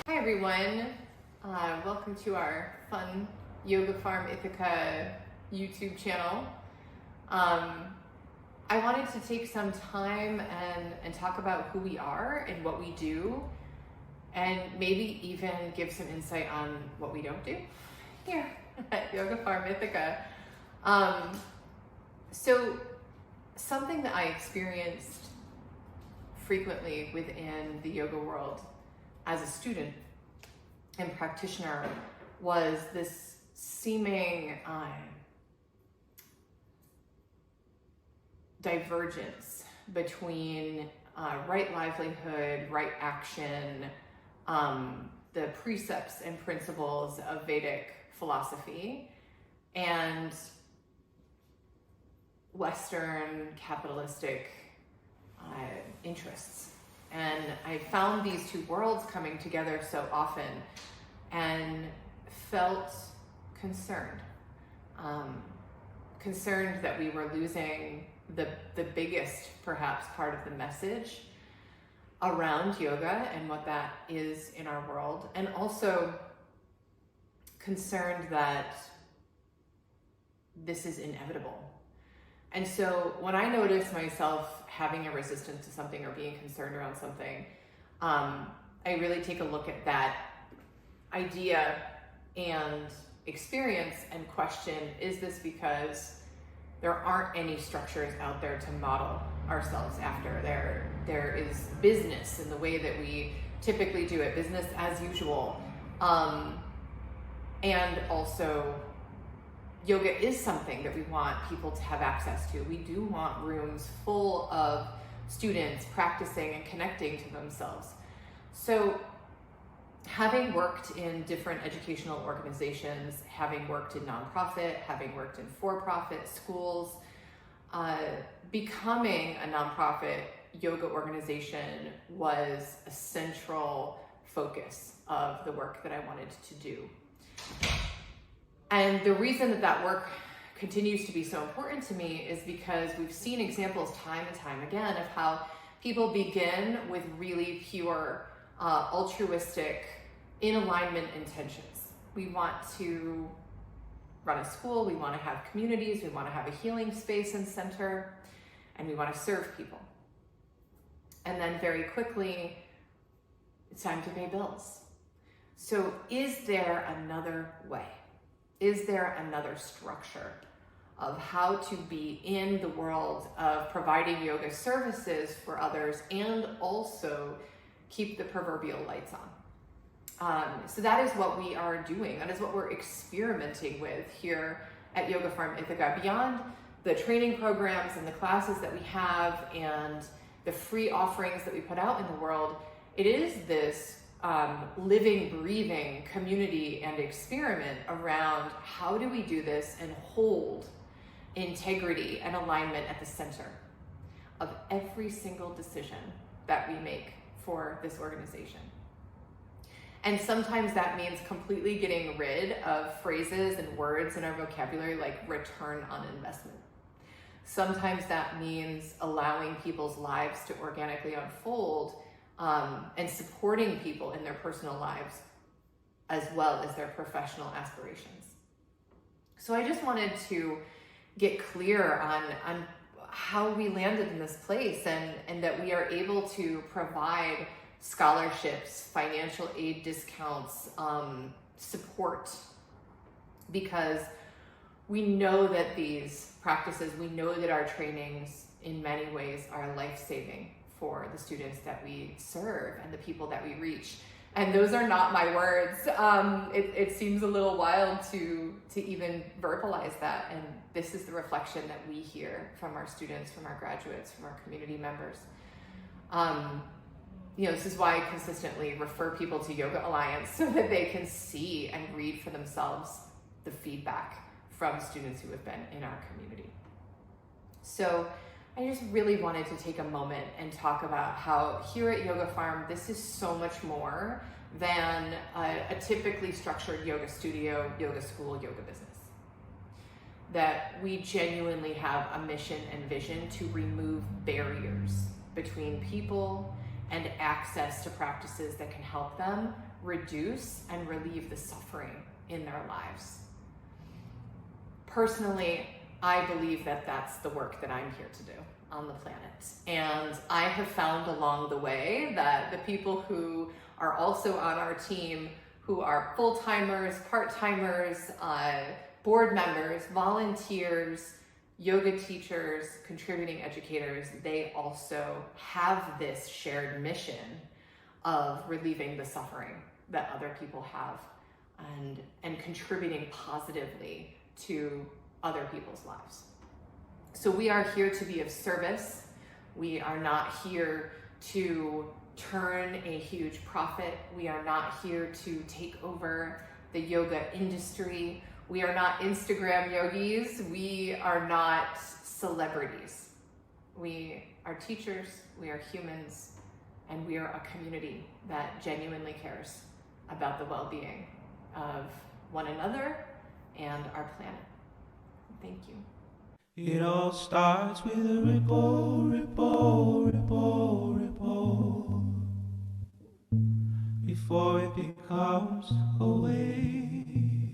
Hi everyone, welcome to our fun Yoga Farm Ithaca YouTube channel. I wanted to take some time and talk about who we are and what we do, and maybe even give some insight on what we don't do here at Yoga Farm Ithaca. So something that I experienced frequently within the yoga world as a student and practitioner was this seeming divergence between right livelihood, right action, the precepts and principles of Vedic philosophy, and Western capitalistic interests. And I found these two worlds coming together so often and felt concerned. Concerned that we were losing the biggest, perhaps, part of the message around yoga and what that is in our world. And also concerned that this is inevitable. And so when I notice myself having a resistance to something or being concerned around something, I really take a look at that idea and experience and question, is this because there aren't any structures out there to model ourselves after? There is business in the way that we typically do it, business as usual. And also, yoga is something that we want people to have access to. We do want rooms full of students practicing and connecting to themselves. So having worked in different educational organizations, having worked in nonprofit, having worked in for-profit schools, becoming a nonprofit yoga organization was a central focus of the work that I wanted to do. And the reason that work continues to be so important to me is because we've seen examples time and time again of how people begin with really pure, altruistic, in alignment intentions. We want to run a school, we want to have communities, we want to have a healing space and center, and we want to serve people. And then very quickly, it's time to pay bills. So is there another way? Is there another structure of how to be in the world of providing yoga services for others and also keep the proverbial lights on? So that is what we are doing. That is what we're experimenting with here at Yoga Farm Ithaca. Beyond the training programs and the classes that we have and the free offerings that we put out in the world, it is this living, breathing community and experiment around how do we do this and hold integrity and alignment at the center of every single decision that we make for this organization. And sometimes that means completely getting rid of phrases and words in our vocabulary like return on investment. Sometimes that means allowing people's lives to organically unfold and supporting people in their personal lives as well as their professional aspirations. So I just wanted to get clear on how we landed in this place and that we are able to provide scholarships, financial aid discounts, support, because we know that these practices, we know that our trainings in many ways are life-saving for the students that we serve and the people that we reach. And those are not my words. It seems a little wild to even verbalize that. And this is the reflection that we hear from our students, from our graduates, from our community members. This is why I consistently refer people to Yoga Alliance so that they can see and read for themselves the feedback from students who have been in our community. So I just really wanted to take a moment and talk about how here at Yoga Farm, this is so much more than a typically structured yoga studio, yoga school, yoga business. That we genuinely have a mission and vision to remove barriers between people and access to practices that can help them reduce and relieve the suffering in their lives. Personally, I believe that that's the work that I'm here to do on the planet. And I have found along the way that the people who are also on our team, who are full-timers, part-timers, board members, volunteers, yoga teachers, contributing educators, they also have this shared mission of relieving the suffering that other people have and contributing positively to other people's lives. So we are here to be of service. We are not here to turn a huge profit. We are not here to take over the yoga industry. We are not Instagram yogis. We are not celebrities. We are teachers, we are humans, and we are a community that genuinely cares about the well-being of one another and our planet. Thank you. It all starts with a ripple, ripple, ripple, ripple, before it becomes a wave.